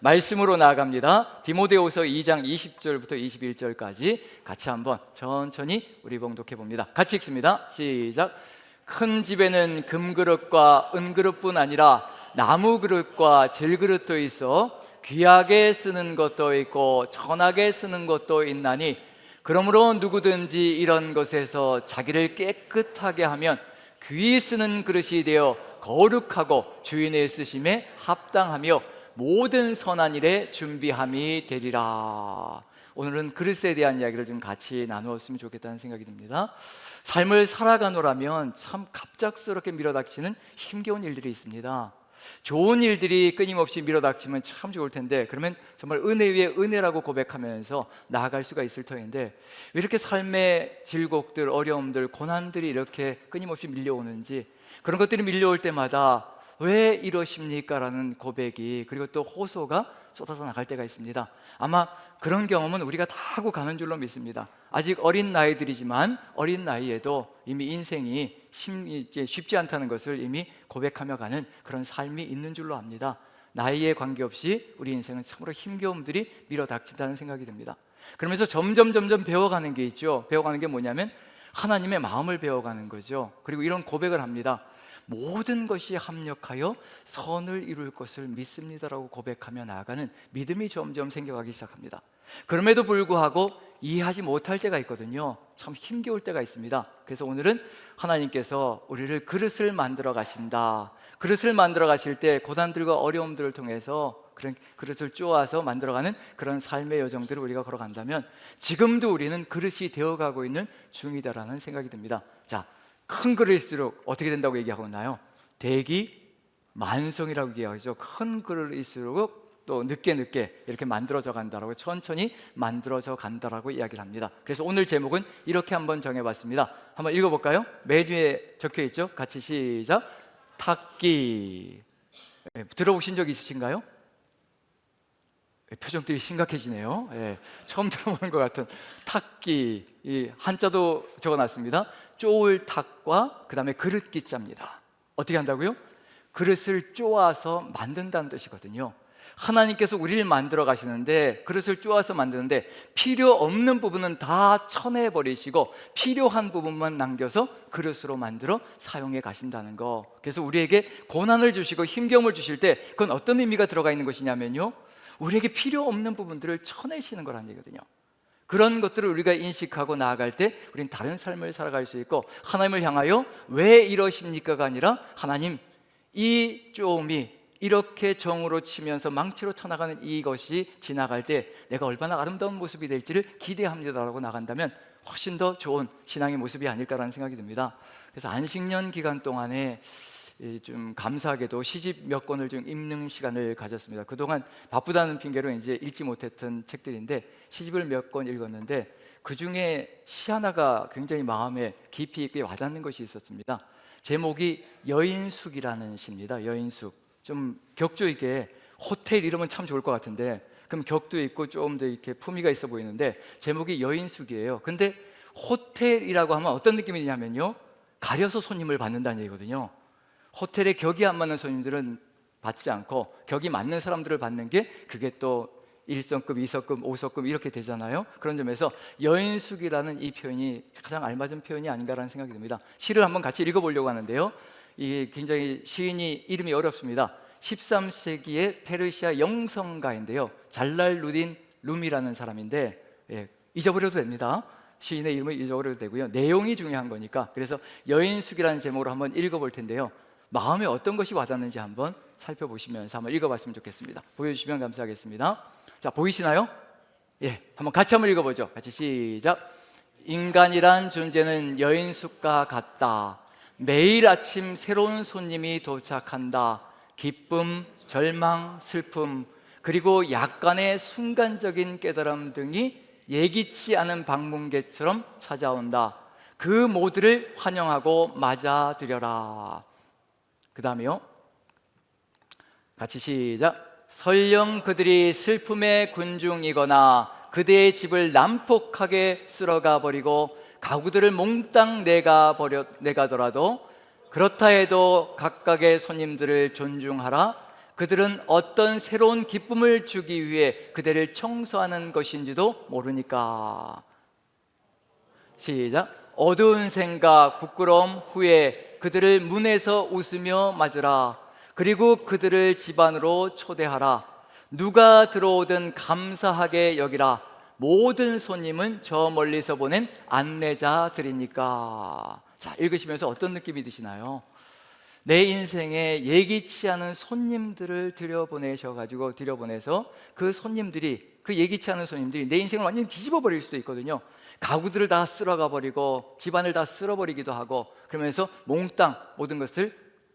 말씀으로 나아갑니다. 디모데후서 2장 20절부터 21절까지 같이 한번 천천히 우리 봉독해 봅니다. 같이 읽습니다. 시작. 큰 집에는 금그릇과 은그릇뿐 아니라 나무 그릇과 질그릇도 있어 귀하게 쓰는 것도 있고 천하게 쓰는 것도 있나니, 그러므로 누구든지 이런 것에서 자기를 깨끗하게 하면 귀히 쓰는 그릇이 되어 거룩하고 주인의 쓰심에 합당하며 모든 선한 일에 준비함이 되리라. 오늘은 그릇에 대한 이야기를 좀 같이 나누었으면 좋겠다는 생각이 듭니다. 삶을 살아가노라면 참 갑작스럽게 밀어닥치는 힘겨운 일들이 있습니다. 좋은 일들이 끊임없이 밀어닥치면 참 좋을 텐데, 그러면 정말 은혜 위에 은혜라고 고백하면서 나아갈 수가 있을 터인데, 왜 이렇게 삶의 질곡들, 어려움들, 고난들이 이렇게 끊임없이 밀려오는지, 그런 것들이 밀려올 때마다 왜 이러십니까? 라는 고백이, 그리고 또 호소가 쏟아져 나갈 때가 있습니다. 아마 그런 경험은 우리가 다 하고 가는 줄로 믿습니다. 아직 어린 나이들이지만 어린 나이에도 이미 인생이 쉽지 않다는 것을 이미 고백하며 가는 그런 삶이 있는 줄로 압니다. 나이에 관계없이 우리 인생은 참으로 힘겨움들이 밀어닥친다는 생각이 듭니다. 그러면서 점점 배워가는 게 있죠. 배워가는 게 뭐냐면 하나님의 마음을 배워가는 거죠. 그리고 이런 고백을 합니다. 모든 것이 합력하여 선을 이룰 것을 믿습니다라고 고백하며 나아가는 믿음이 점점 생겨가기 시작합니다. 그럼에도 불구하고 이해하지 못할 때가 있거든요. 참 힘겨울 때가 있습니다. 그래서 오늘은 하나님께서 우리를 그릇을 만들어 가신다. 그릇을 만들어 가실 때 고난들과 어려움들을 통해서 그런 그릇을 쪼아서 만들어가는 그런 삶의 여정들을 우리가 걸어간다면 지금도 우리는 그릇이 되어가고 있는 중이다라는 생각이 듭니다. 자, 큰 그릇일수록 어떻게 된다고 얘기하고 있나요? 대기 만성이라고 얘기하죠. 큰 그릇일수록 또 늦게 이렇게 만들어져 간다라고, 천천히 만들어져 간다라고 이야기를 합니다. 그래서 오늘 제목은 이렇게 한번 정해봤습니다. 한번 읽어볼까요? 메뉴에 적혀있죠? 같이 시작. 탁기. 들어보신 적 있으신가요? 표정들이 심각해지네요. 처음 들어보는 것 같은 탁기. 이 한자도 적어놨습니다. 쪼을 탁과 그 다음에 그릇 기자입니다. 어떻게 한다고요? 그릇을 쪼아서 만든다는 뜻이거든요. 하나님께서 우리를 만들어 가시는데, 그릇을 쪼아서 만드는데 필요 없는 부분은 다 쳐내버리시고 필요한 부분만 남겨서 그릇으로 만들어 사용해 가신다는 거. 그래서 우리에게 고난을 주시고 힘겨움을 주실 때 그건 어떤 의미가 들어가 있는 것이냐면요, 우리에게 필요 없는 부분들을 쳐내시는 거라는 얘기거든요. 그런 것들을 우리가 인식하고 나아갈 때 우리는 다른 삶을 살아갈 수 있고, 하나님을 향하여 왜 이러십니까가 아니라 하나님, 이 쪼음이 이렇게 정으로 치면서 망치로 쳐나가는 이것이 지나갈 때 내가 얼마나 아름다운 모습이 될지를 기대합니다라고 나간다면 훨씬 더 좋은 신앙의 모습이 아닐까라는 생각이 듭니다. 그래서 안식년 기간 동안에 좀 감사하게도 시집 몇 권을 좀 읽는 시간을 가졌습니다. 그동안 바쁘다는 핑계로 이제 읽지 못했던 책들인데 시집을 몇 권 읽었는데 그 중에 시 하나가 굉장히 마음에 깊이 있게 와닿는 것이 있었습니다. 제목이 여인숙이라는 시입니다. 여인숙. 좀 격조 있게, 호텔 이러면 참 좋을 것 같은데 그럼 격도 있고 좀 더 이렇게 품위가 있어 보이는데 제목이 여인숙이에요. 근데 호텔이라고 하면 어떤 느낌이 드냐면요, 가려서 손님을 받는다는 얘기거든요. 호텔에 격이 안 맞는 손님들은 받지 않고 격이 맞는 사람들을 받는 게 그게 또 1성급, 2성급, 5성급 이렇게 되잖아요. 그런 점에서 여인숙이라는 이 표현이 가장 알맞은 표현이 아닌가라는 생각이 듭니다. 시를 한번 같이 읽어보려고 하는데요, 이게 굉장히 시인이 이름이 어렵습니다. 13세기의 페르시아 영성가인데요, 잘랄루딘 룸이라는 사람인데, 잊어버려도 됩니다. 시인의 이름을 잊어버려도 되고요, 내용이 중요한 거니까. 그래서 여인숙이라는 제목으로 한번 읽어볼 텐데요, 마음에 어떤 것이 와닿는지 한번 살펴보시면서 한번 읽어봤으면 좋겠습니다. 보여주시면 감사하겠습니다. 자, 보이시나요? 한번 같이 한번 읽어보죠. 같이 시작. 인간이란 존재는 여인숙과 같다. 매일 아침 새로운 손님이 도착한다. 기쁨, 절망, 슬픔, 그리고 약간의 순간적인 깨달음 등이 예기치 않은 방문객처럼 찾아온다. 그 모두를 환영하고 맞아들여라. 그 다음에요, 같이 시작. 설령 그들이 슬픔의 군중이거나 그대의 집을 난폭하게 쓸어가 버리고 가구들을 몽땅 내가더라도, 그렇다 해도 각각의 손님들을 존중하라. 그들은 어떤 새로운 기쁨을 주기 위해 그대를 청소하는 것인지도 모르니까. 시작. 어두운 생각, 부끄러움 후에 그들을 문에서 웃으며 맞으라. 그리고 그들을 집 안으로 초대하라. 누가 들어오든 감사하게 여기라. 모든 손님은 저 멀리서 보낸 안내자들이니까. 자, 읽으시면서 어떤 느낌이 드시나요? 내 인생에 예기치 않은 손님들을 들여보내서 그 손님들이, 그 예기치 않은 손님들이 내 인생을 완전히 뒤집어 버릴 수도 있거든요. 가구들을 다 쓸어가 버리고 집안을 다 쓸어버리기도 하고, 그러면서 몽땅 모든 것을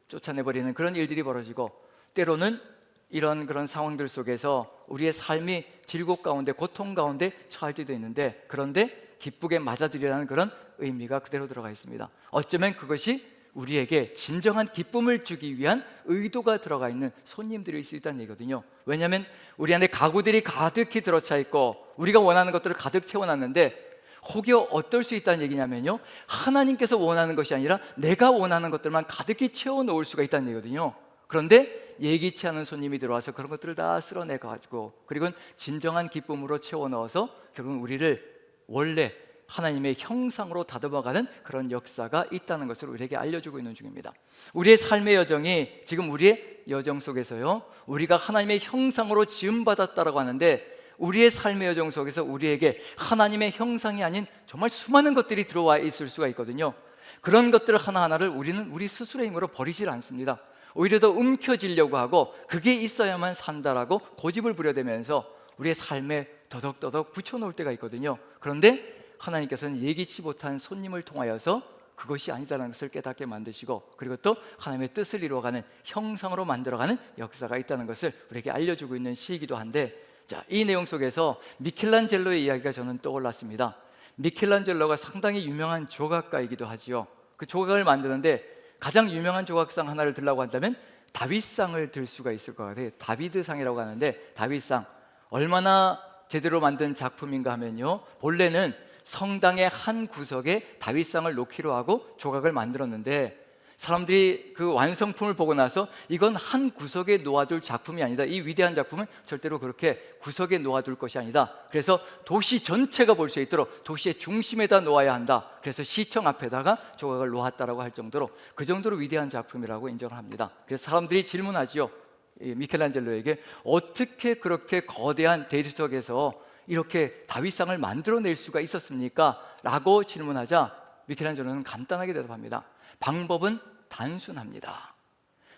쫓아내버리는 그런 일들이 벌어지고, 때로는 이런 그런 상황들 속에서 우리의 삶이 질곡 가운데, 고통 가운데 처할 때도 있는데, 그런데 기쁘게 맞아들이라는 그런 의미가 그대로 들어가 있습니다. 어쩌면 그것이 우리에게 진정한 기쁨을 주기 위한 의도가 들어가 있는 손님들일 수 있다는 얘기거든요. 왜냐하면 우리 안에 가구들이 가득히 들어차 있고 우리가 원하는 것들을 가득 채워놨는데, 혹여 어떨 수 있다는 얘기냐면요, 하나님께서 원하는 것이 아니라 내가 원하는 것들만 가득히 채워놓을 수가 있다는 얘기거든요. 그런데 예기치 않은 손님이 들어와서 그런 것들을 다 쓸어내가지고, 그리고 진정한 기쁨으로 채워넣어서 결국은 우리를 원래 하나님의 형상으로 다듬어가는 그런 역사가 있다는 것을 우리에게 알려주고 있는 중입니다. 우리의 삶의 여정이, 지금 우리의 여정 속에서요, 우리가 하나님의 형상으로 지음받았다라고 하는데, 우리의 삶의 여정 속에서 우리에게 하나님의 형상이 아닌 정말 수많은 것들이 들어와 있을 수가 있거든요. 그런 것들 하나하나를 우리는 우리 스스로의 힘으로 버리질 않습니다. 오히려 더 움켜쥐려고 하고 그게 있어야만 산다라고 고집을 부려대면서 우리의 삶에 더덕더덕 붙여놓을 때가 있거든요. 그런데 하나님께서는 예기치 못한 손님을 통하여서 그것이 아니다라는 것을 깨닫게 만드시고, 그리고 또 하나님의 뜻을 이루어가는 형상으로 만들어가는 역사가 있다는 것을 우리에게 알려주고 있는 시이기도 한데, 자, 이 내용 속에서 미켈란젤로의 이야기가 저는 떠올랐습니다. 미켈란젤로가 상당히 유명한 조각가이기도 하지요. 그 조각을 만드는데 가장 유명한 조각상 하나를 들라고 한다면 다윗상을 들 수가 있을 것 같아요. 다비드상이라고 하는데, 다윗상 얼마나 제대로 만든 작품인가 하면요, 본래는 성당의 한 구석에 다윗상을 놓기로 하고 조각을 만들었는데, 사람들이 그 완성품을 보고 나서 이건 한 구석에 놓아둘 작품이 아니다, 이 위대한 작품은 절대로 그렇게 구석에 놓아둘 것이 아니다, 그래서 도시 전체가 볼 수 있도록 도시의 중심에다 놓아야 한다, 그래서 시청 앞에다가 조각을 놓았다라고 할 정도로, 그 정도로 위대한 작품이라고 인정을 합니다. 그래서 사람들이 질문하지요, 미켈란젤로에게 어떻게 그렇게 거대한 대리석에서 이렇게 다윗상을 만들어낼 수가 있었습니까? 라고 질문하자 미켈란젤로는 간단하게 대답합니다. 방법은 단순합니다.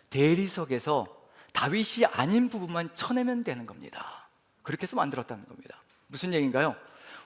대리석에서 다윗이 아닌 부분만 쳐내면 되는 겁니다. 그렇게 해서 만들었다는 겁니다. 무슨 얘기인가요?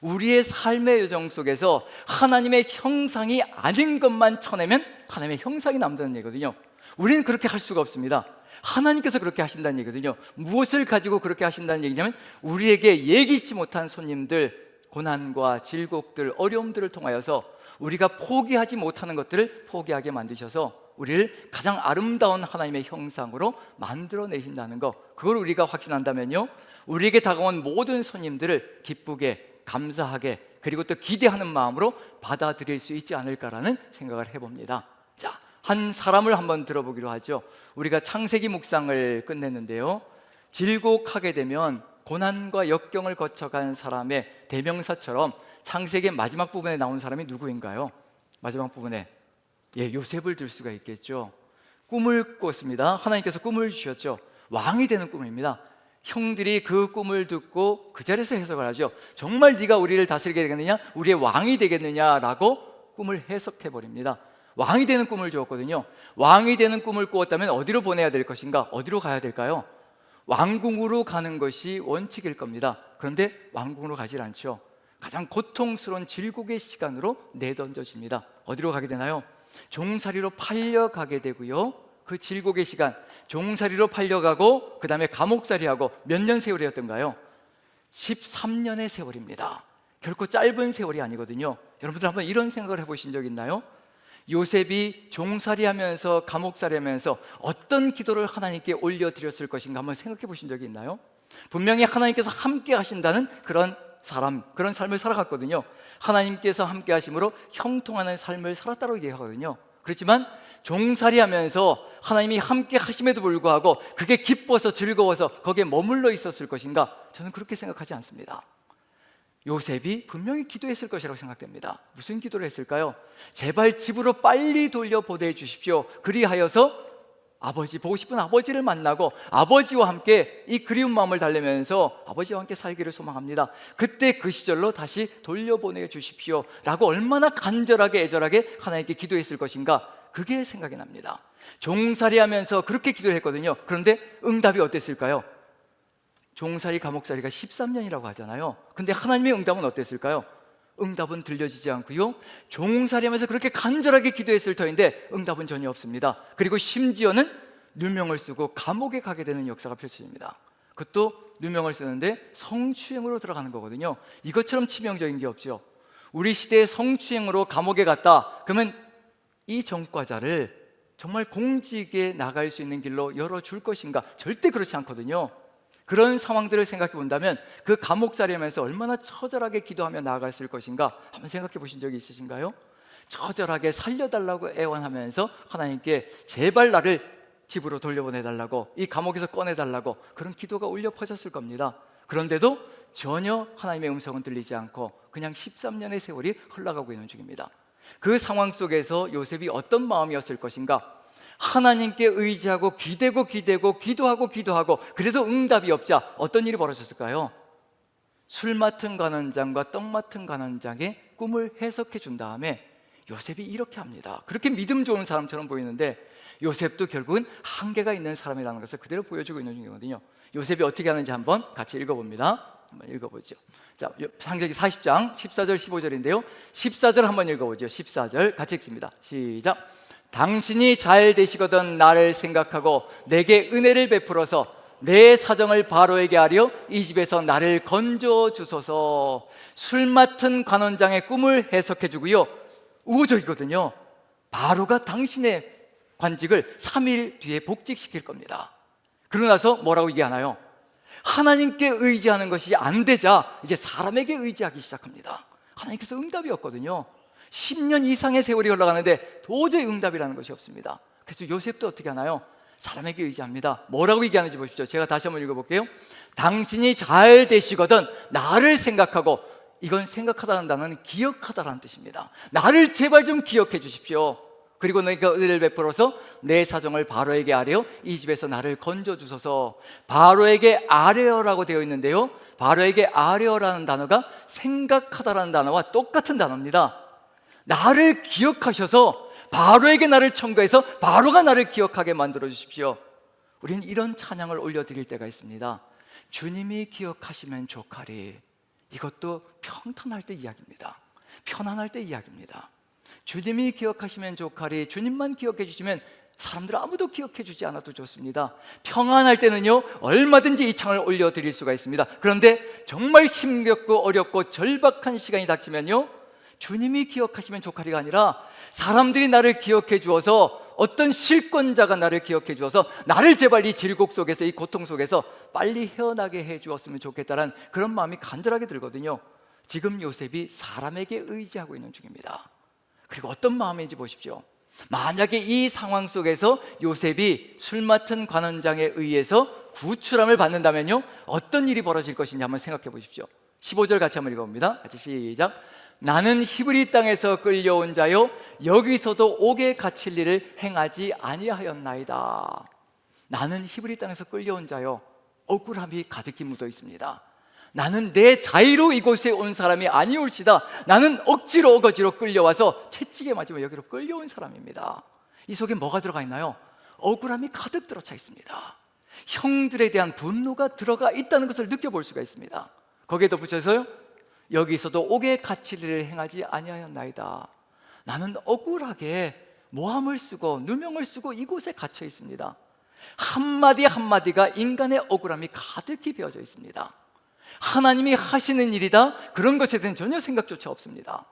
우리의 삶의 여정 속에서 하나님의 형상이 아닌 것만 쳐내면 하나님의 형상이 남다는 얘기거든요. 우리는 그렇게 할 수가 없습니다. 하나님께서 그렇게 하신다는 얘기거든요. 무엇을 가지고 그렇게 하신다는 얘기냐면, 우리에게 예기치 못한 손님들, 고난과 질곡들, 어려움들을 통하여서 우리가 포기하지 못하는 것들을 포기하게 만드셔서 우리를 가장 아름다운 하나님의 형상으로 만들어내신다는 것, 그걸 우리가 확신한다면요, 우리에게 다가온 모든 손님들을 기쁘게, 감사하게, 그리고 또 기대하는 마음으로 받아들일 수 있지 않을까라는 생각을 해봅니다. 자, 한 사람을 한번 들어보기로 하죠. 우리가 창세기 묵상을 끝냈는데요, 질곡하게 되면 고난과 역경을 거쳐간 사람의 대명사처럼 창세기 마지막 부분에 나온 사람이 누구인가요? 마지막 부분에 요셉을 들 수가 있겠죠. 꿈을 꿨습니다. 하나님께서 꿈을 주셨죠. 왕이 되는 꿈입니다. 형들이 그 꿈을 듣고 그 자리에서 해석을 하죠. 정말 네가 우리를 다스리게 되겠느냐? 우리의 왕이 되겠느냐라고 꿈을 해석해 버립니다. 왕이 되는 꿈을 주었거든요. 왕이 되는 꿈을 꾸었다면 어디로 보내야 될 것인가? 어디로 가야 될까요? 왕궁으로 가는 것이 원칙일 겁니다. 그런데 왕궁으로 가질 않죠. 가장 고통스러운 질곡의 시간으로 내던져집니다. 어디로 가게 되나요? 종살이로 팔려가게 되고요, 그 질곡의 시간, 종살이로 팔려가고 그 다음에 감옥살이하고 몇 년 세월이었던가요? 13년의 세월입니다. 결코 짧은 세월이 아니거든요. 여러분들 한번 이런 생각을 해보신 적 있나요? 요셉이 종살이하면서 감옥살이하면서 어떤 기도를 하나님께 올려드렸을 것인가 한번 생각해 보신 적이 있나요? 분명히 하나님께서 함께 하신다는 그런 사람, 그런 삶을 살아갔거든요. 하나님께서 함께 하심으로 형통하는 삶을 살았다고 얘기하거든요. 그렇지만 종살이하면서 하나님이 함께 하심에도 불구하고 그게 기뻐서 즐거워서 거기에 머물러 있었을 것인가? 저는 그렇게 생각하지 않습니다. 요셉이 분명히 기도했을 것이라고 생각됩니다. 무슨 기도를 했을까요? 제발 집으로 빨리 돌려보내 주십시오. 그리하여서 아버지, 보고 싶은 아버지를 만나고 아버지와 함께 이 그리운 마음을 달래면서 아버지와 함께 살기를 소망합니다. 그때 그 시절로 다시 돌려보내 주십시오 라고 얼마나 간절하게 애절하게 하나님께 기도했을 것인가, 그게 생각이 납니다. 종살이하면서 그렇게 기도했거든요. 그런데 응답이 어땠을까요? 종살이 감옥살이가 13년이라고 하잖아요. 근데 하나님의 응답은 어땠을까요? 응답은 들려지지 않고요, 종살이하면서 그렇게 간절하게 기도했을 터인데 응답은 전혀 없습니다. 그리고 심지어는 누명을 쓰고 감옥에 가게 되는 역사가 펼쳐집니다. 그것도 누명을 쓰는데 성추행으로 들어가는 거거든요. 이것처럼 치명적인 게 없죠. 우리 시대에 성추행으로 감옥에 갔다 그러면 이 전과자를 정말 공직에 나갈 수 있는 길로 열어줄 것인가? 절대 그렇지 않거든요. 그런 상황들을 생각해 본다면 그 감옥살이하면서 얼마나 처절하게 기도하며 나아갔을 것인가 한번 생각해 보신 적이 있으신가요? 처절하게 살려달라고 애원하면서 하나님께 제발 나를 집으로 돌려보내달라고, 이 감옥에서 꺼내달라고 그런 기도가 울려 퍼졌을 겁니다. 그런데도 전혀 하나님의 음성은 들리지 않고 그냥 13년의 세월이 흘러가고 있는 중입니다. 그 상황 속에서 요셉이 어떤 마음이었을 것인가? 하나님께 의지하고 기대고 기도하고 그래도 응답이 없자 어떤 일이 벌어졌을까요? 술 맡은 관원장과 떡 맡은 관원장의 꿈을 해석해 준 다음에 요셉이 이렇게 합니다. 그렇게 믿음 좋은 사람처럼 보이는데 요셉도 결국은 한계가 있는 사람이라는 것을 그대로 보여주고 있는 중이거든요. 요셉이 어떻게 하는지 한번 같이 읽어봅니다. 한번 읽어보죠. 자, 창세기 40장 14절 15절인데요 14절 한번 읽어보죠. 14절 같이 읽습니다. 시작. 당신이 잘 되시거든 나를 생각하고 내게 은혜를 베풀어서 내 사정을 바로에게 하려 이 집에서 나를 건져 주소서. 술 맡은 관원장의 꿈을 해석해 주고요, 우호적이거든요. 바로가 당신의 관직을 3일 뒤에 복직시킬 겁니다. 그러고 나서 뭐라고 얘기하나요? 하나님께 의지하는 것이 안 되자 이제 사람에게 의지하기 시작합니다. 하나님께서 응답이 없거든요. 10년 이상의 세월이 흘러가는데 도저히 응답이라는 것이 없습니다. 그래서 요셉도 어떻게 하나요? 사람에게 의지합니다. 뭐라고 얘기하는지 보십시오. 제가 다시 한번 읽어볼게요. 당신이 잘 되시거든 나를 생각하고, 이건 생각하다는 단어는 기억하다라는 뜻입니다. 나를 제발 좀 기억해 주십시오. 그리고 너희가 은혜를 베풀어서 내 사정을 바로에게 아뢰어 이 집에서 나를 건져 주소서. 바로에게 아뢰어라고 되어 있는데요, 바로에게 아뢰어라는 단어가 생각하다라는 단어와 똑같은 단어입니다. 나를 기억하셔서 바로에게 나를 청구해서 바로가 나를 기억하게 만들어 주십시오. 우리는 이런 찬양을 올려드릴 때가 있습니다. 주님이 기억하시면 좋가리. 이것도 평탄할 때 이야기입니다. 편안할 때 이야기입니다. 주님이 기억하시면 좋가리. 주님만 기억해 주시면 사람들 아무도 기억해 주지 않아도 좋습니다. 평안할 때는요 얼마든지 이 창을 올려드릴 수가 있습니다. 그런데 정말 힘겹고 어렵고 절박한 시간이 닥치면요, 주님이 기억하시면 좋가리가 아니라 사람들이 나를 기억해 주어서, 어떤 실권자가 나를 기억해 주어서 나를 제발 이 질곡 속에서, 이 고통 속에서 빨리 헤어나게 해 주었으면 좋겠다는 그런 마음이 간절하게 들거든요. 지금 요셉이 사람에게 의지하고 있는 중입니다. 그리고 어떤 마음인지 보십시오. 만약에 이 상황 속에서 요셉이 술 맡은 관원장에 의해서 구출함을 받는다면요 어떤 일이 벌어질 것인지 한번 생각해 보십시오. 15절 같이 한번 읽어봅니다. 같이 시작. 나는 히브리 땅에서 끌려온 자요 여기서도 옥에 갇힐 일을 행하지 아니하였나이다. 나는 히브리 땅에서 끌려온 자요, 억울함이 가득히 묻어 있습니다. 나는 내 자의로 이곳에 온 사람이 아니올시다. 나는 억지로 어거지로 끌려와서 채찍에 맞으며 여기로 끌려온 사람입니다. 이 속에 뭐가 들어가 있나요? 억울함이 가득 들어차 있습니다. 형들에 대한 분노가 들어가 있다는 것을 느껴볼 수가 있습니다. 거기에 덧붙여서요, 여기서도 옥에 갇힐 일을 행하지 아니하였나이다. 나는 억울하게 모함을 쓰고 누명을 쓰고 이곳에 갇혀 있습니다. 한마디 한마디가 인간의 억울함이 가득히 배어져 있습니다. 하나님이 하시는 일이다, 그런 것에 대한 전혀 생각조차 없습니다.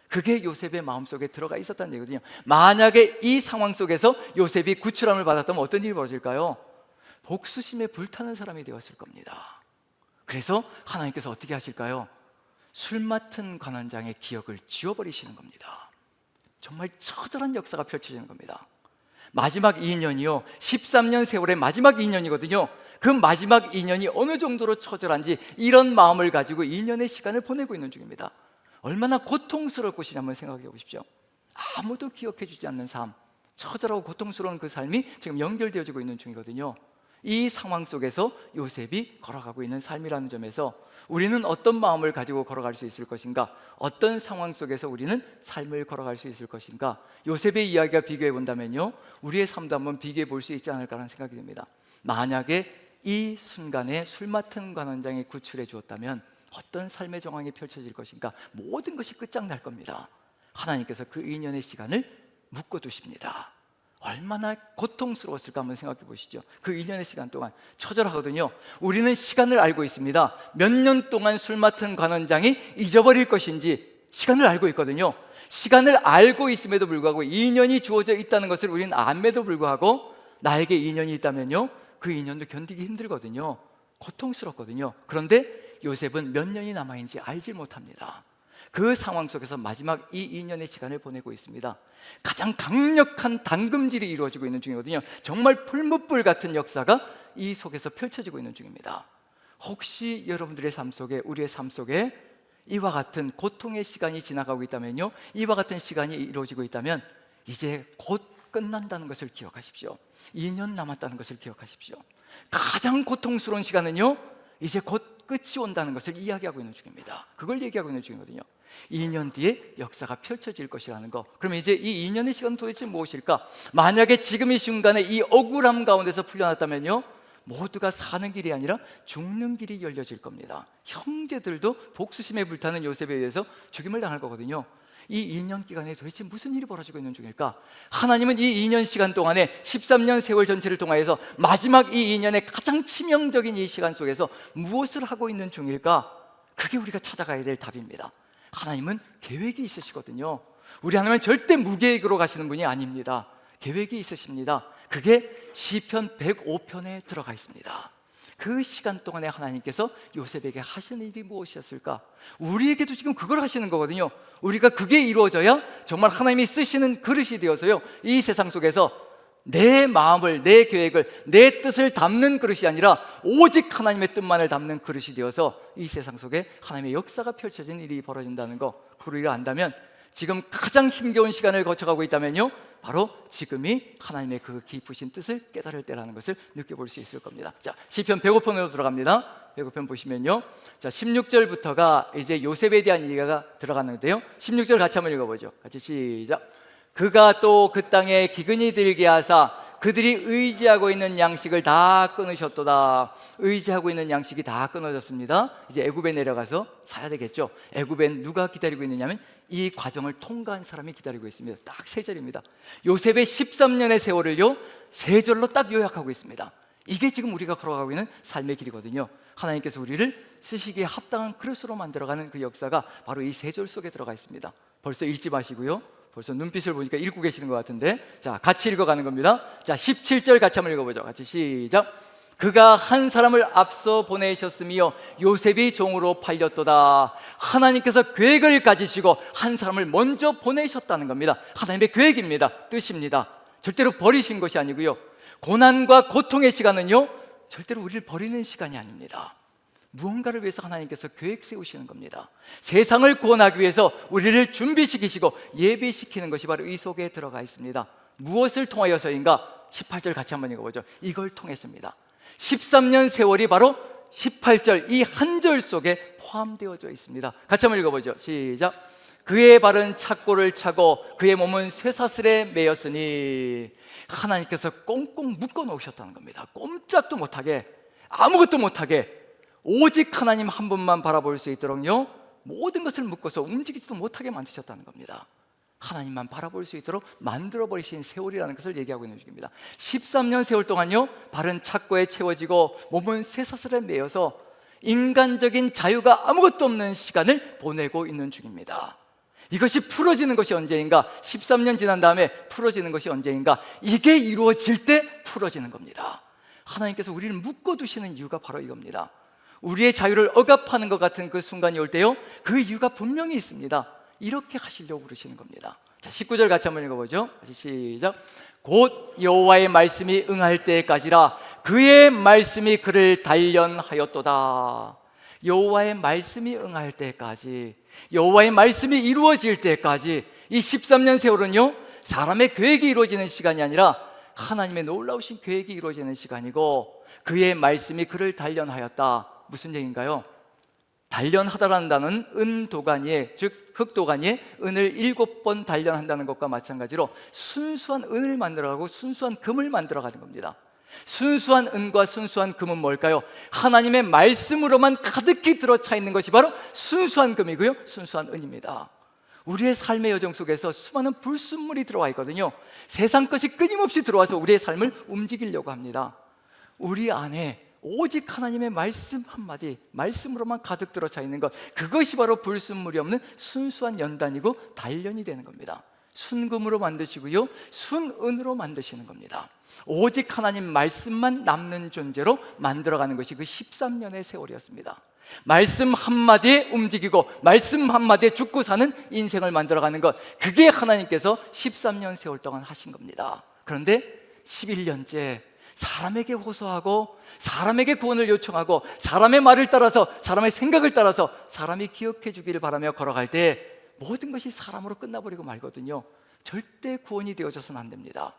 그게 요셉의 마음속에 들어가 있었다는 얘기거든요. 만약에 이 상황 속에서 요셉이 구출함을 받았다면 어떤 일이 벌어질까요? 복수심에 불타는 사람이 되었을 겁니다. 그래서 하나님께서 어떻게 하실까요? 술 맡은 관원장의 기억을 지워버리시는 겁니다. 정말 처절한 역사가 펼쳐지는 겁니다. 마지막 2년이요 13년 세월의 마지막 2년이거든요. 그 마지막 2년이 어느 정도로 처절한지 이런 마음을 가지고 2년의 시간을 보내고 있는 중입니다. 얼마나 고통스러울 것이냐 한번 생각해 보십시오. 아무도 기억해 주지 않는 삶, 처절하고 고통스러운 그 삶이 지금 연결되어지고 있는 중이거든요. 이 상황 속에서 요셉이 걸어가고 있는 삶이라는 점에서 우리는 어떤 마음을 가지고 걸어갈 수 있을 것인가, 어떤 상황 속에서 우리는 삶을 걸어갈 수 있을 것인가, 요셉의 이야기가 비교해 본다면요 우리의 삶도 한번 비교해 볼 수 있지 않을까라는 생각이 듭니다. 만약에 이 순간에 술 맡은 관원장이 구출해 주었다면 어떤 삶의 정황이 펼쳐질 것인가, 모든 것이 끝장날 겁니다. 하나님께서 그 2년의 시간을 묶어두십니다. 얼마나 고통스러웠을까 한번 생각해 보시죠. 그 2년의 시간 동안 처절하거든요. 우리는 시간을 알고 있습니다. 몇 년 동안 술 맡은 관원장이 잊어버릴 것인지 시간을 알고 있거든요. 시간을 알고 있음에도 불구하고 2년이 주어져 있다는 것을 우리는 암에도 불구하고 나에게 2년이 있다면요 그 2년도 견디기 힘들거든요. 고통스럽거든요. 그런데 요셉은 몇 년이 남아있는지 알지 못합니다. 그 상황 속에서 마지막 이 2년의 시간을 보내고 있습니다. 가장 강력한 담금질이 이루어지고 있는 중이거든요. 정말 풀무불 같은 역사가 이 속에서 펼쳐지고 있는 중입니다. 혹시 여러분들의 삶 속에, 우리의 삶 속에 이와 같은 고통의 시간이 지나가고 있다면요 이와 같은 시간이 이루어지고 있다면 이제 곧 끝난다는 것을 기억하십시오. 2년 남았다는 것을 기억하십시오. 가장 고통스러운 시간은요 이제 곧 끝이 온다는 것을 이야기하고 있는 중입니다. 그걸 얘기하고 있는 중이거든요. 2년 뒤에 역사가 펼쳐질 것이라는 거. 그러면 이제 이 2년의 시간은 도대체 무엇일까? 만약에 지금 이 순간에 이 억울함 가운데서 풀려났다면요 모두가 사는 길이 아니라 죽는 길이 열려질 겁니다. 형제들도 복수심에 불타는 요셉에 의해서 죽임을 당할 거거든요. 이 2년 기간에 도대체 무슨 일이 벌어지고 있는 중일까? 하나님은 이 2년 시간 동안에 13년 세월 전체를 통하여서 마지막 이 2년의 가장 치명적인 이 시간 속에서 무엇을 하고 있는 중일까? 그게 우리가 찾아가야 될 답입니다. 하나님은 계획이 있으시거든요. 우리 하나님은 절대 무계획으로 가시는 분이 아닙니다. 계획이 있으십니다. 그게 시편 105편에 들어가 있습니다. 그 시간 동안에 하나님께서 요셉에게 하시는 일이 무엇이었을까? 우리에게도 지금 그걸 하시는 거거든요. 우리가 그게 이루어져야 정말 하나님이 쓰시는 그릇이 되어서요 이 세상 속에서 내 마음을, 내 계획을, 내 뜻을 담는 그릇이 아니라 오직 하나님의 뜻만을 담는 그릇이 되어서 이 세상 속에 하나님의 역사가 펼쳐진 일이 벌어진다는 거, 그걸 우리가 안다면 지금 가장 힘겨운 시간을 거쳐가고 있다면요 바로 지금이 하나님의 그 깊으신 뜻을 깨달을 때라는 것을 느껴볼 수 있을 겁니다. 자, 시편 105편으로 들어갑니다. 105편 보시면요 자 16절부터가 이제 요셉에 대한 얘기가 들어가는데요 16절 같이 한번 읽어보죠. 같이 시작. 그가 또 그 땅에 기근이 들게 하사 그들이 의지하고 있는 양식을 다 끊으셨도다. 의지하고 있는 양식이 다 끊어졌습니다. 이제 애굽에 내려가서 사야 되겠죠. 애굽엔 누가 기다리고 있느냐면 이 과정을 통과한 사람이 기다리고 있습니다. 딱 3절입니다. 요셉의 13년의 세월을요 3절로 딱 요약하고 있습니다. 이게 지금 우리가 걸어가고 있는 삶의 길이거든요. 하나님께서 우리를 쓰시기에 합당한 그릇으로 만들어가는 그 역사가 바로 이 3절 속에 들어가 있습니다. 벌써 읽지 마시고요, 벌써 눈빛을 보니까 읽고 계시는 것 같은데, 자, 같이 읽어가는 겁니다. 자, 17절 같이 한번 읽어보죠. 같이 시작. 그가 한 사람을 앞서 보내셨으며 요셉이 종으로 팔렸도다. 하나님께서 계획을 가지시고 한 사람을 먼저 보내셨다는 겁니다. 하나님의 계획입니다. 뜻입니다. 절대로 버리신 것이 아니고요, 고난과 고통의 시간은요 절대로 우리를 버리는 시간이 아닙니다. 무언가를 위해서 하나님께서 계획 세우시는 겁니다. 세상을 구원하기 위해서 우리를 준비시키시고 예비시키는 것이 바로 이 속에 들어가 있습니다. 무엇을 통하여서인가? 18절 같이 한번 읽어보죠. 이걸 통했습니다. 13년 세월이 바로 18절 이 한 절 속에 포함되어져 있습니다. 같이 한번 읽어보죠. 시작. 그의 발은 착고를 차고 그의 몸은 쇠사슬에 매였으니. 하나님께서 꽁꽁 묶어 놓으셨다는 겁니다. 꼼짝도 못하게, 아무것도 못하게, 오직 하나님 한 분만 바라볼 수 있도록요 모든 것을 묶어서 움직이지도 못하게 만드셨다는 겁니다. 하나님만 바라볼 수 있도록 만들어버리신 세월이라는 것을 얘기하고 있는 중입니다. 13년 세월 동안요 발은 착고에 채워지고 몸은 쇠사슬에 매여서 인간적인 자유가 아무것도 없는 시간을 보내고 있는 중입니다. 이것이 풀어지는 것이 언제인가? 13년 지난 다음에 풀어지는 것이 언제인가? 이게 이루어질 때 풀어지는 겁니다. 하나님께서 우리를 묶어두시는 이유가 바로 이겁니다. 우리의 자유를 억압하는 것 같은 그 순간이 올 때요 그 이유가 분명히 있습니다. 이렇게 하시려고 그러시는 겁니다. 자, 19절 같이 한번 읽어보죠. 같이 시작. 곧 여호와의 말씀이 응할 때까지라 그의 말씀이 그를 단련하였도다. 여호와의 말씀이 응할 때까지, 여호와의 말씀이 이루어질 때까지, 이 13년 세월은요 사람의 계획이 이루어지는 시간이 아니라 하나님의 놀라우신 계획이 이루어지는 시간이고, 그의 말씀이 그를 단련하였다. 무슨 얘기인가요? 단련하다라는 단어는 은도가니에, 즉 흙도가니에 은을 7번 단련한다는 것과 마찬가지로 순수한 은을 만들어가고 순수한 금을 만들어가는 겁니다. 순수한 은과 순수한 금은 뭘까요? 하나님의 말씀으로만 가득히 들어차 있는 것이 바로 순수한 금이고요, 순수한 은입니다. 우리의 삶의 여정 속에서 수많은 불순물이 들어와 있거든요. 세상 것이 끊임없이 들어와서 우리의 삶을 움직이려고 합니다. 우리 안에 오직 하나님의 말씀 한마디, 말씀으로만 가득 들어차 있는 것, 그것이 바로 불순물이 없는 순수한 연단이고 단련이 되는 겁니다. 순금으로 만드시고요, 순은으로 만드시는 겁니다. 오직 하나님 말씀만 남는 존재로 만들어가는 것이 그 13년의 세월이었습니다. 말씀 한마디에 움직이고 말씀 한마디에 죽고 사는 인생을 만들어가는 것, 그게 하나님께서 13년 세월 동안 하신 겁니다. 그런데 11년째 사람에게 호소하고 사람에게 구원을 요청하고 사람의 말을 따라서, 사람의 생각을 따라서 사람이 기억해 주기를 바라며 걸어갈 때 모든 것이 사람으로 끝나버리고 말거든요. 절대 구원이 되어져서는 안 됩니다.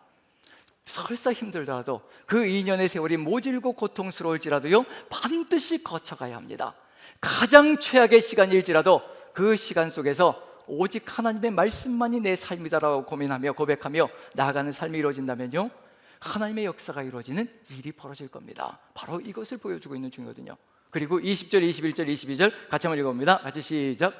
설사 힘들더라도 그 2년의 세월이 모질고 고통스러울지라도요 반드시 거쳐가야 합니다. 가장 최악의 시간일지라도 그 시간 속에서 오직 하나님의 말씀만이 내 삶이다라고 고민하며 고백하며 나아가는 삶이 이루어진다면요, 하나님의 역사가 이루어지는 일이 벌어질 겁니다. 바로 이것을 보여주고 있는 중이거든요. 그리고 20절, 21절, 22절 같이 한번 읽어봅니다. 같이 시작.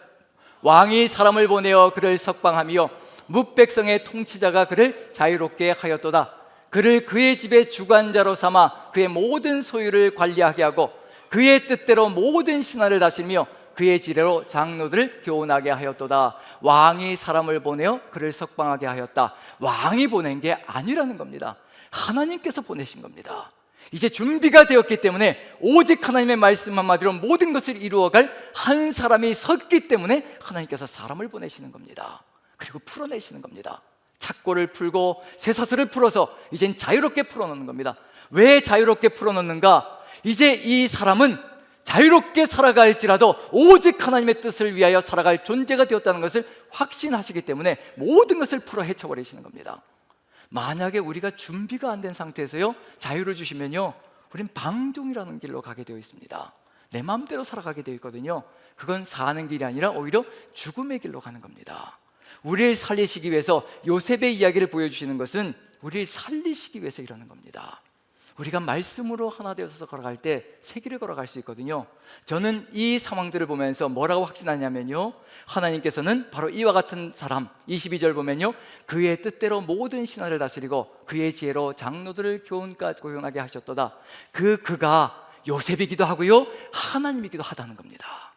왕이 사람을 보내어 그를 석방하며 뭇백성의 통치자가 그를 자유롭게 하였도다. 그를 그의 집의 주관자로 삼아 그의 모든 소유를 관리하게 하고 그의 뜻대로 모든 신하를 다스리며 그의 지혜로 장로들을 교훈하게 하였도다. 왕이 사람을 보내어 그를 석방하게 하였다. 왕이 보낸 게 아니라는 겁니다. 하나님께서 보내신 겁니다. 이제 준비가 되었기 때문에 오직 하나님의 말씀 한마디로 모든 것을 이루어갈 한 사람이 섰기 때문에 하나님께서 사람을 보내시는 겁니다. 그리고 풀어내시는 겁니다. 착고를 풀고 쇠사슬을 풀어서 이젠 자유롭게 풀어놓는 겁니다. 왜 자유롭게 풀어놓는가? 이제 이 사람은 자유롭게 살아갈지라도 오직 하나님의 뜻을 위하여 살아갈 존재가 되었다는 것을 확신하시기 때문에 모든 것을 풀어 헤쳐버리시는 겁니다. 만약에 우리가 준비가 안 된 상태에서요 자유를 주시면요, 우린 방종이라는 길로 가게 되어 있습니다. 내 마음대로 살아가게 되어 있거든요. 그건 사는 길이 아니라 오히려 죽음의 길로 가는 겁니다. 우리를 살리시기 위해서 요셉의 이야기를 보여주시는 것은 우리를 살리시기 위해서 이러는 겁니다. 우리가 말씀으로 하나 되어서 걸어갈 때 새 길을 걸어갈 수 있거든요. 저는 이 상황들을 보면서 뭐라고 확신하냐면요, 하나님께서는 바로 이와 같은 사람, 22절 보면요, 그의 뜻대로 모든 신하를 다스리고 그의 지혜로 장로들을 교훈하게 하셨도다. 그가 요셉이기도 하고요 하나님이기도 하다는 겁니다.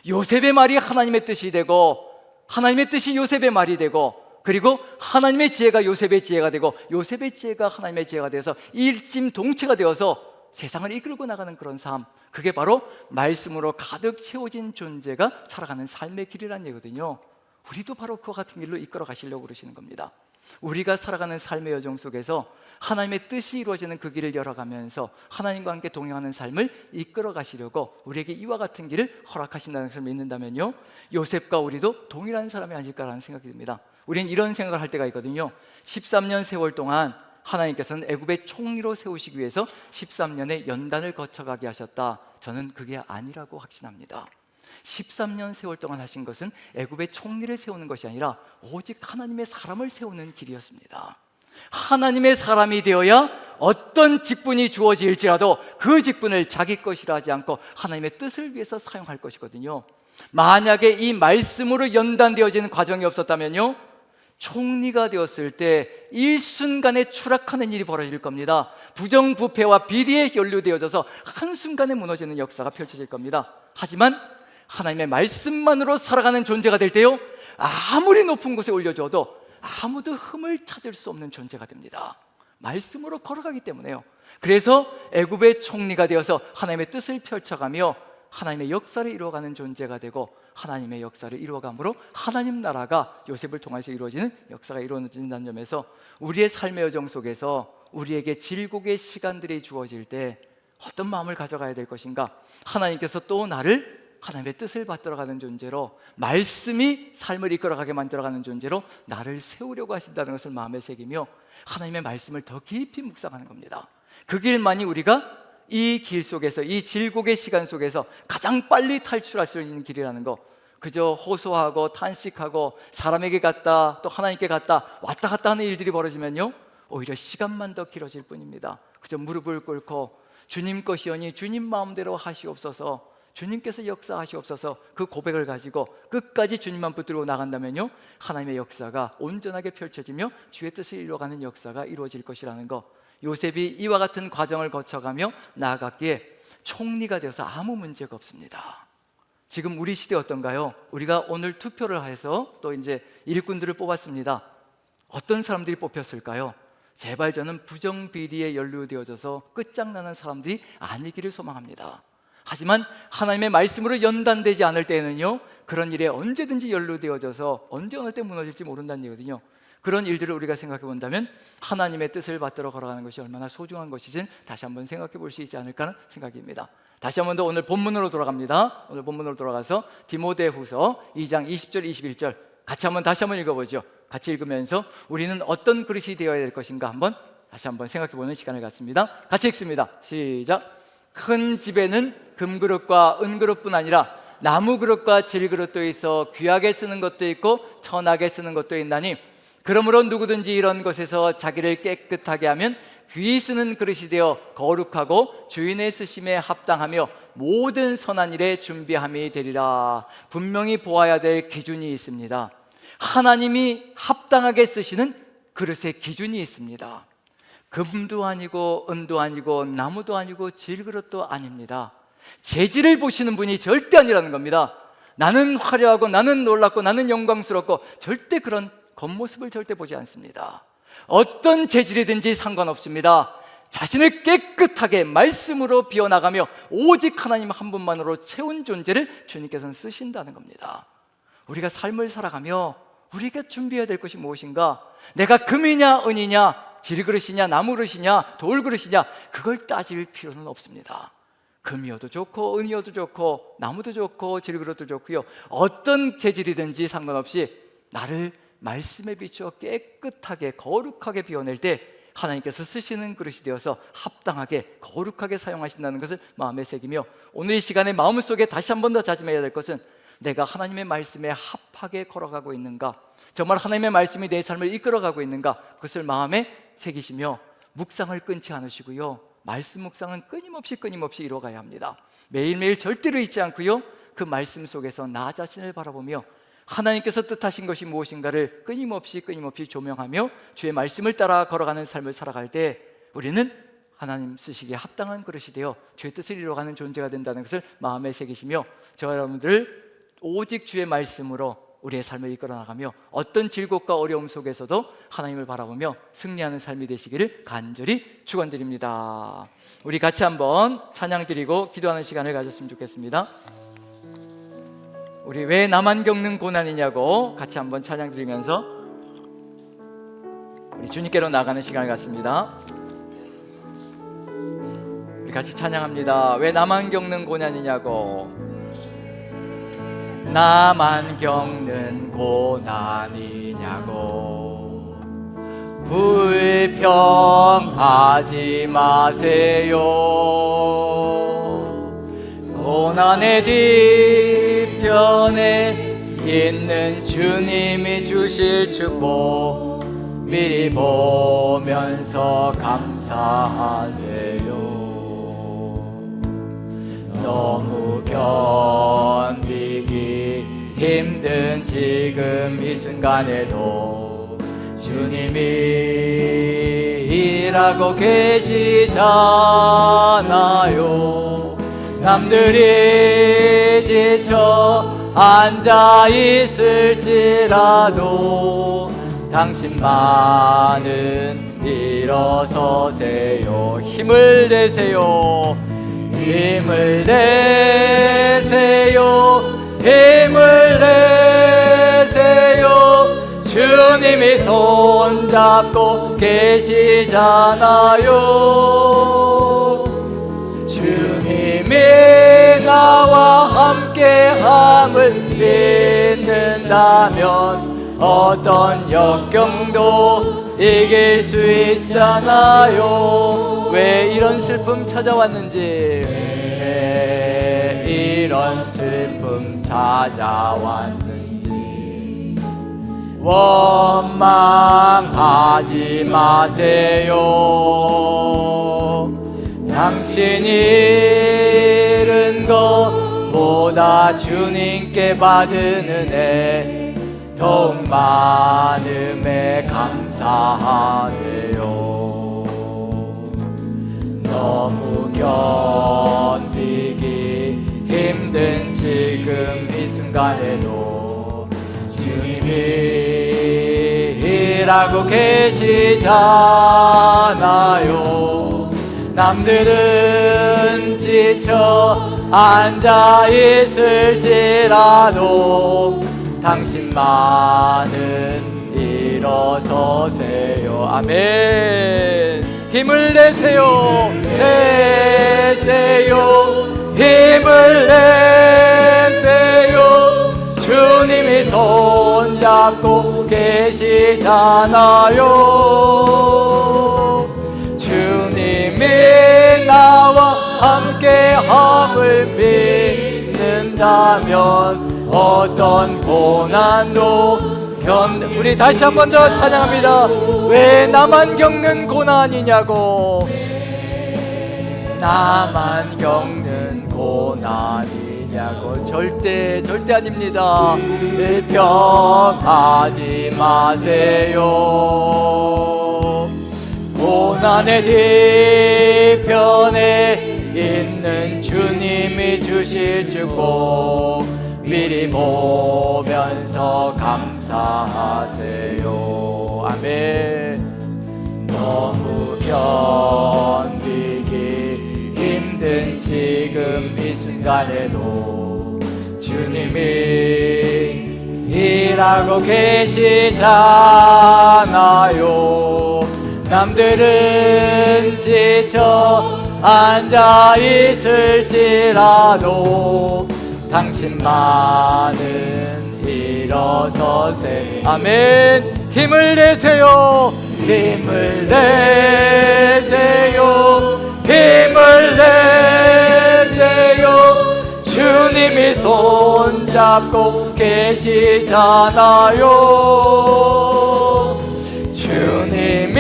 요셉의 말이 하나님의 뜻이 되고 하나님의 뜻이 요셉의 말이 되고, 그리고 하나님의 지혜가 요셉의 지혜가 되고 요셉의 지혜가 하나님의 지혜가 되어서 일심동체가 되어서 세상을 이끌고 나가는 그런 삶, 그게 바로 말씀으로 가득 채워진 존재가 살아가는 삶의 길이라는 얘기거든요. 우리도 바로 그와 같은 길로 이끌어 가시려고 그러시는 겁니다. 우리가 살아가는 삶의 여정 속에서 하나님의 뜻이 이루어지는 그 길을 열어가면서 하나님과 함께 동행하는 삶을 이끌어 가시려고 우리에게 이와 같은 길을 허락하신다는 것을 믿는다면요, 요셉과 우리도 동일한 사람이 아닐까라는 생각이 듭니다. 우리는 이런 생각을 할 때가 있거든요. 13년 세월 동안 하나님께서는 애굽의 총리로 세우시기 위해서 13년의 연단을 거쳐가게 하셨다. 저는 그게 아니라고 확신합니다. 13년 세월 동안 하신 것은 애굽의 총리를 세우는 것이 아니라 오직 하나님의 사람을 세우는 길이었습니다. 하나님의 사람이 되어야 어떤 직분이 주어질지라도 그 직분을 자기 것이라 하지 않고 하나님의 뜻을 위해서 사용할 것이거든요. 만약에 이 말씀으로 연단되어지는 과정이 없었다면요, 총리가 되었을 때 일순간에 추락하는 일이 벌어질 겁니다. 부정부패와 비리에 연루되어져서 한순간에 무너지는 역사가 펼쳐질 겁니다. 하지만 하나님의 말씀만으로 살아가는 존재가 될 때요, 아무리 높은 곳에 올려줘도 아무도 흠을 찾을 수 없는 존재가 됩니다. 말씀으로 걸어가기 때문에요. 그래서 애굽의 총리가 되어서 하나님의 뜻을 펼쳐가며 하나님의 역사를 이루어가는 존재가 되고, 하나님의 역사를 이루어감으로 하나님 나라가 요셉을 통해서 이루어지는 역사가 이루어진다는 점에서 우리의 삶의 여정 속에서 우리에게 질곡의 시간들이 주어질 때 어떤 마음을 가져가야 될 것인가? 하나님께서 또 나를 하나님의 뜻을 받들어가는 존재로, 말씀이 삶을 이끌어가게 만들어가는 존재로 나를 세우려고 하신다는 것을 마음에 새기며 하나님의 말씀을 더 깊이 묵상하는 겁니다. 그 길만이 우리가 이 길 속에서, 이 질곡의 시간 속에서 가장 빨리 탈출할 수 있는 길이라는 거, 그저 호소하고 탄식하고 사람에게 갔다 또 하나님께 갔다 왔다 갔다 하는 일들이 벌어지면요, 오히려 시간만 더 길어질 뿐입니다. 그저 무릎을 꿇고 주님 것이오니 주님 마음대로 하시옵소서, 주님께서 역사하시옵소서, 그 고백을 가지고 끝까지 주님만 붙들고 나간다면요, 하나님의 역사가 온전하게 펼쳐지며 주의 뜻을 이루어가는 역사가 이루어질 것이라는 거, 요셉이 이와 같은 과정을 거쳐가며 나아갔기에 총리가 되어서 아무 문제가 없습니다. 지금 우리 시대 어떤가요? 우리가 오늘 투표를 해서 또 이제 일꾼들을 뽑았습니다. 어떤 사람들이 뽑혔을까요? 제발 저는 부정비리에 연루되어져서 끝장나는 사람들이 아니기를 소망합니다. 하지만 하나님의 말씀으로 연단되지 않을 때에는요, 그런 일에 언제든지 연루되어져서 언제 어느 때 무너질지 모른다는 얘기거든요. 그런 일들을 우리가 생각해 본다면 하나님의 뜻을 받들어 걸어가는 것이 얼마나 소중한 것이진 다시 한번 생각해 볼 수 있지 않을까 하는 생각입니다. 다시 한번 더 오늘 본문으로 돌아갑니다. 오늘 본문으로 돌아가서 디모데후서 2장 20절 21절 같이 한번 다시 한번 읽어보죠. 같이 읽으면서 우리는 어떤 그릇이 되어야 될 것인가 한번 다시 한번 생각해 보는 시간을 갖습니다. 같이 읽습니다. 시작. 큰 집에는 금그릇과 은그릇뿐 아니라 나무 그릇과 질그릇도 있어 귀하게 쓰는 것도 있고 천하게 쓰는 것도 있나니, 그러므로 누구든지 이런 것에서 자기를 깨끗하게 하면 귀히 쓰는 그릇이 되어 거룩하고 주인의 쓰심에 합당하며 모든 선한 일에 준비함이 되리라. 분명히 보아야 될 기준이 있습니다. 하나님이 합당하게 쓰시는 그릇의 기준이 있습니다. 금도 아니고 은도 아니고 나무도 아니고 질그릇도 아닙니다. 재질을 보시는 분이 절대 아니라는 겁니다. 나는 화려하고 나는 놀랍고 나는 영광스럽고 절대 그런 겉모습을 절대 보지 않습니다. 어떤 재질이든지 상관없습니다. 자신을 깨끗하게 말씀으로 비워나가며 오직 하나님 한 분만으로 채운 존재를 주님께서는 쓰신다는 겁니다. 우리가 삶을 살아가며 우리가 준비해야 될 것이 무엇인가? 내가 금이냐 은이냐 질그릇이냐 나무그릇이냐 돌그릇이냐 그걸 따질 필요는 없습니다. 금이어도 좋고 은이어도 좋고 나무도 좋고 질그릇도 좋고요, 어떤 재질이든지 상관없이 나를 말씀에 비추어 깨끗하게 거룩하게 비워낼 때 하나님께서 쓰시는 그릇이 되어서 합당하게 거룩하게 사용하신다는 것을 마음에 새기며, 오늘 이 시간에 마음속에 다시 한 번 더 다짐해야 될 것은 내가 하나님의 말씀에 합하게 걸어가고 있는가, 정말 하나님의 말씀이 내 삶을 이끌어가고 있는가, 그것을 마음에 새기시며 묵상을 끊지 않으시고요, 말씀 묵상은 끊임없이 이루어가야 합니다. 매일매일 절대로 잊지 않고요, 그 말씀 속에서 나 자신을 바라보며 하나님께서 뜻하신 것이 무엇인가를 끊임없이 조명하며 주의 말씀을 따라 걸어가는 삶을 살아갈 때 우리는 하나님 쓰시기에 합당한 그릇이 되어 주의 뜻을 이루어가는 존재가 된다는 것을 마음에 새기시며, 저와 여러분들 오직 주의 말씀으로 우리의 삶을 이끌어 나가며 어떤 질곡과 어려움 속에서도 하나님을 바라보며 승리하는 삶이 되시기를 간절히 축원드립니다. 우리 같이 한번 찬양 드리고 기도하는 시간을 가졌으면 좋겠습니다. 우리 왜 나만 겪는 고난이냐고 같이 한번 찬양 드리면서 우리 주님께로 나가는 시간을 갖습니다. 우리 같이 찬양합니다. 왜 나만 겪는 고난이냐고, 나만 겪는 고난이냐고 불평하지 마세요. 고난의 뒤편에 있는 주님이 주실 축복 미리 보면서 감사하세요. 너무 견디기 힘든 지금 이 순간에도 주님이 일하고 계시잖아요. 남들이 지쳐 앉아 있을지라도 당신만은 일어서세요. 힘을 내세요. 힘을 내세요. 힘을 내세요. 주님이 손잡고 계시잖아요. 주님이 나와 함께함을 믿는다면 어떤 역경도 이길 수 있잖아요. 왜 이런 슬픔 찾아왔는지, 왜 이런 슬픔 찾아왔는지 원망하지 마세요. 당신이 잃은 것보다 주님께 받은 은혜 더욱 많음에 감사하세요. 너무 견디기 힘든 지금 이 순간에도 주님이 일하고 계시잖아요. 남들은 지쳐 앉아 있을지라도 당신만은 일어서세요. 아멘. 힘을 내세요. 내세요. 힘을 내세요. 주님이 손잡고 계시잖아요. 주님이 나와 함께함을 믿는다면 어떤 고난도 우리 다시 한 번 더 찬양합니다. 왜 나만 겪는 고난이냐고. 나만 겪는 고난이냐고. 절대 아닙니다. 불평하지 마세요. 고난의 뒤편에 있는 주님이 주실 축복 미리 보면서 감사하세요. 아멘. 너무 견디기 힘든 지금 이 순간에도 주님이 일하고 계시잖아요. 남들은 지쳐 앉아 있을지라도 당신만은 일어서세요. 아멘. 힘을 내세요. 힘을 내세요. 힘을 내세요. 주님이 손잡고 계시잖아요. 주님이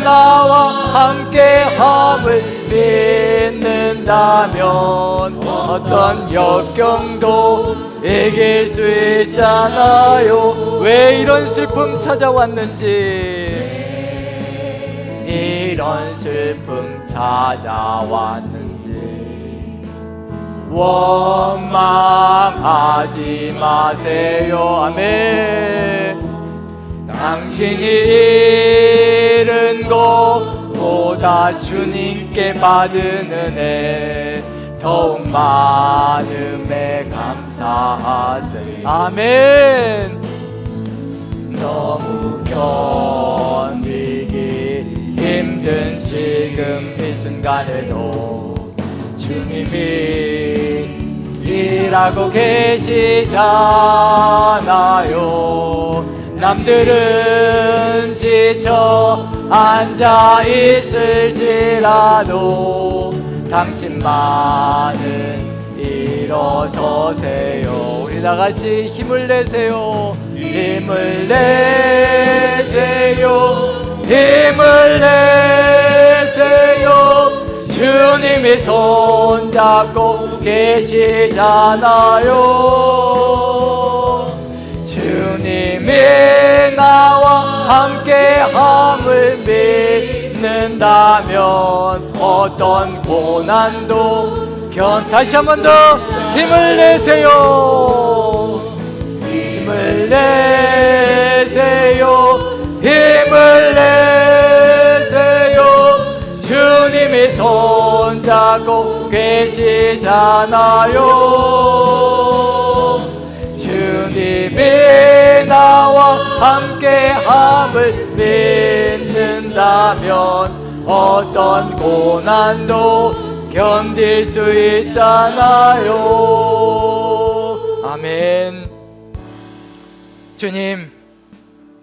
나와 함께함을 믿는다면 어떤 역경도 이길 수 있잖아요. 왜 이런 슬픔 찾아왔는지, 이런 슬픔 찾아왔는지 원망하지 마세요. 아멘. 당신이 잃은 것보다 주님께 받은 은혜 더욱 많음에 감사하세요. 아멘. 너무 견디기 힘든 지금 이 순간에도 주님이 일하고 계시잖아요. 남들은 지쳐 앉아 있을지라도 당신만은 일어서세요. 우리 다같이 힘을 내세요. 힘을 내세요. 힘을 내세요. 주님이 손잡고 계시잖아요. 주님이 나와 함께함을 믿는다면 어떤 고난도 다시 한 번 더 힘을 내세요. 힘을 내세요. 힘을 내세요. 주님이 손잡고 계시잖아요. 주님이 나와 함께함을 믿는다면 어떤 고난도 견딜 수 있잖아요. 아멘. 주님,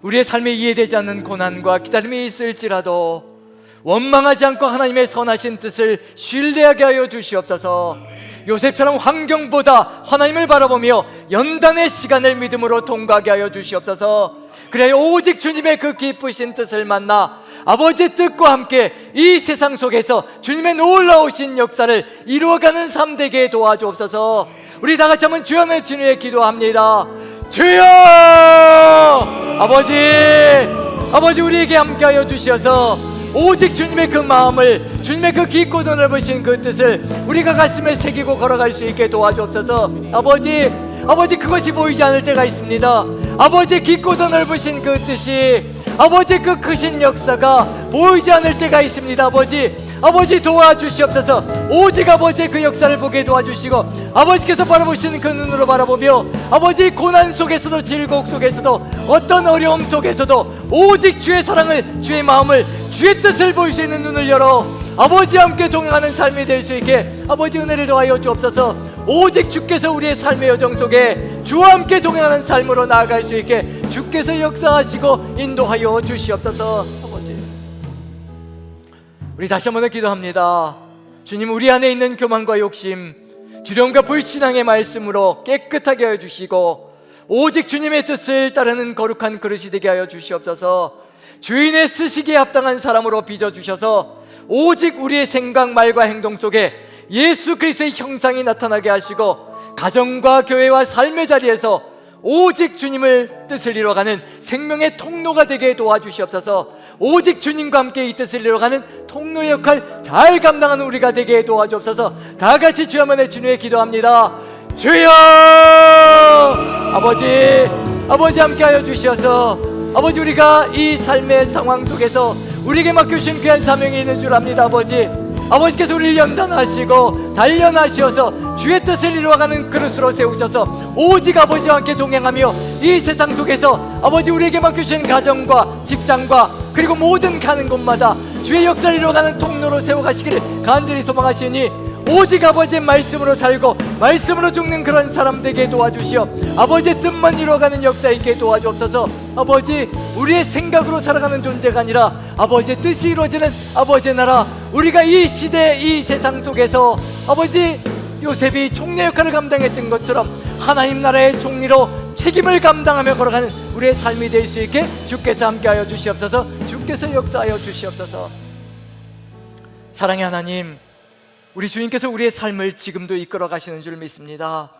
우리의 삶에 이해되지 않는 고난과 기다림이 있을지라도 원망하지 않고 하나님의 선하신 뜻을 신뢰하게 하여 주시옵소서. 요셉처럼 환경보다 하나님을 바라보며 연단의 시간을 믿음으로 통과하게 하여 주시옵소서. 그래야 오직 주님의 그 기쁘신 뜻을 만나 아버지의 뜻과 함께 이 세상 속에서 주님의 놀라우신 역사를 이루어가는 삶 되게 도와주옵소서. 우리 다 같이 한번 주여 내 주님의 기도합니다. 주여! 아버지 우리에게 함께하여 주셔서 오직 주님의 그 마음을, 주님의 그 깊고 넓으신 그 뜻을 우리가 가슴에 새기고 걸어갈 수 있게 도와주옵소서. 아버지 그것이 보이지 않을 때가 있습니다. 아버지 깊고 넓으신 그 뜻이, 아버지 그 크신 역사가 보이지 않을 때가 있습니다. 아버지 도와주시옵소서. 오직 아버지의 그 역사를 보게 도와주시고 아버지께서 바라보시는 그 눈으로 바라보며 아버지 고난 속에서도 질곡 속에서도 어떤 어려움 속에서도 오직 주의 사랑을, 주의 마음을, 주의 뜻을 볼 수 있는 눈을 열어 아버지와 함께 동행하는 삶이 될 수 있게 아버지 은혜를 더하여 주옵소서. 오직 주께서 우리의 삶의 여정 속에 주와 함께 동행하는 삶으로 나아갈 수 있게 주께서 역사하시고 인도하여 주시옵소서. 우리 다시 한번 기도합니다. 주님, 우리 안에 있는 교만과 욕심, 두려움과 불신앙의 말씀으로 깨끗하게 하여 주시고 오직 주님의 뜻을 따르는 거룩한 그릇이 되게 하여 주시옵소서. 주인의 쓰시기에 합당한 사람으로 빚어주셔서 오직 우리의 생각, 말과 행동 속에 예수 그리스도의 형상이 나타나게 하시고 가정과 교회와 삶의 자리에서 오직 주님을 뜻을 이루어가는 생명의 통로가 되게 도와주시옵소서. 오직 주님과 함께 이 뜻을 이루어가는 통로의 역할 잘 감당하는 우리가 되게 도와주옵소서. 다 같이 주여 한번 주님의 기도합니다. 주여! 아버지 함께하여 주셔서 아버지 우리가 이 삶의 상황 속에서 우리에게 맡겨주신 귀한 사명이 있는 줄 압니다. 아버지께서 우리를 연단하시고 단련하시어서 주의 뜻을 이루어가는 그릇으로 세우셔서 오직 아버지와 함께 동행하며 이 세상 속에서 아버지 우리에게 맡겨주신 가정과 직장과 그리고 모든 가는 곳마다 주의 역사를 이루어가는 통로로 세워가시기를 간절히 소망하시니 오직 아버지의 말씀으로 살고 말씀으로 죽는 그런 사람 되게 도와주시어 아버지의 뜻만 이루어가는 역사 있게 도와주옵소서. 아버지, 우리의 생각으로 살아가는 존재가 아니라 아버지의 뜻이 이루어지는 아버지의 나라, 우리가 이 시대 이 세상 속에서 아버지 요셉이 총리 역할을 감당했던 것처럼 하나님 나라의 총리로 책임을 감당하며 걸어가는 우리의 삶이 될 수 있게 주께서 함께하여 주시옵소서. 주께서 역사하여 주시옵소서. 사랑의 하나님, 우리 주님께서 우리의 삶을 지금도 이끌어 가시는 줄 믿습니다.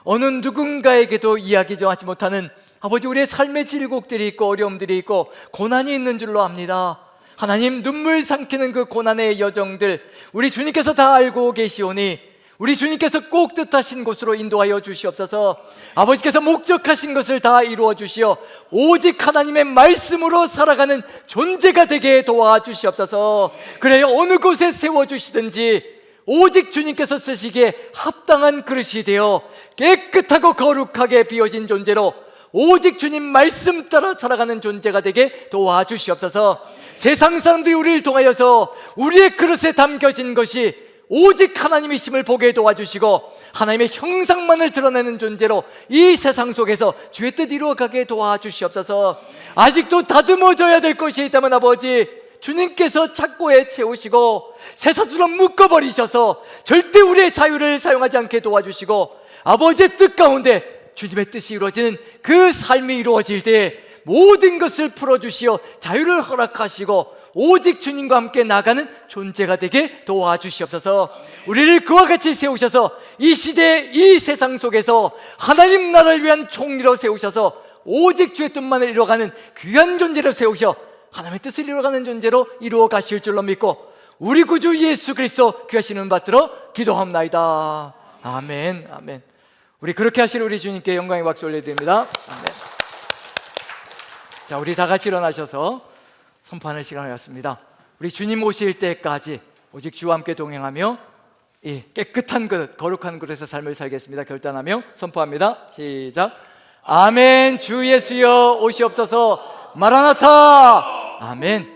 어느 누군가에게도 이야기 좀 하지 못하는 아버지 우리의 삶의 질곡들이 있고 어려움들이 있고 고난이 있는 줄로 압니다. 하나님, 눈물 삼키는 그 고난의 여정들 우리 주님께서 다 알고 계시오니 우리 주님께서 꼭 뜻하신 곳으로 인도하여 주시옵소서. 아버지께서 목적하신 것을 다 이루어 주시어 오직 하나님의 말씀으로 살아가는 존재가 되게 도와주시옵소서. 그래요, 어느 곳에 세워주시든지 오직 주님께서 쓰시기에 합당한 그릇이 되어 깨끗하고 거룩하게 비워진 존재로 오직 주님 말씀 따라 살아가는 존재가 되게 도와주시옵소서. 세상 사람들이 우리를 통하여서 우리의 그릇에 담겨진 것이 오직 하나님이심을 보게 도와주시고 하나님의 형상만을 드러내는 존재로 이 세상 속에서 주의 뜻 이루어가게 도와주시옵소서. 아직도 다듬어져야 될 것이 있다면 아버지 주님께서 착고에 채우시고 쇠사슬로 묶어버리셔서 절대 우리의 자유를 사용하지 않게 도와주시고 아버지의 뜻 가운데 주님의 뜻이 이루어지는 그 삶이 이루어질 때 모든 것을 풀어주시어 자유를 허락하시고 오직 주님과 함께 나가는 존재가 되게 도와주시옵소서. 우리를 그와 같이 세우셔서 이 시대 이 세상 속에서 하나님 나라를 위한 총리로 세우셔서 오직 주의 뜻만을 이루어가는 귀한 존재로 세우셔 하나님의 뜻을 이루어가는 존재로 이루어 가실 줄로 믿고 우리 구주 예수 그리스도 귀하신 은 받들어 기도합나이다. 아멘. 아멘. 우리 그렇게 하실 우리 주님께 영광의 박수 올려드립니다. 아멘. 자, 우리 다 같이 일어나셔서 선포하는 시간을 갖습니다. 우리 주님 오실 때까지 오직 주와 함께 동행하며 이 깨끗한 그릇, 거룩한 그릇의 삶을 살겠습니다. 결단하며 선포합니다. 시작. 아멘. 주 예수여 오시옵소서. 마라나타. 아멘.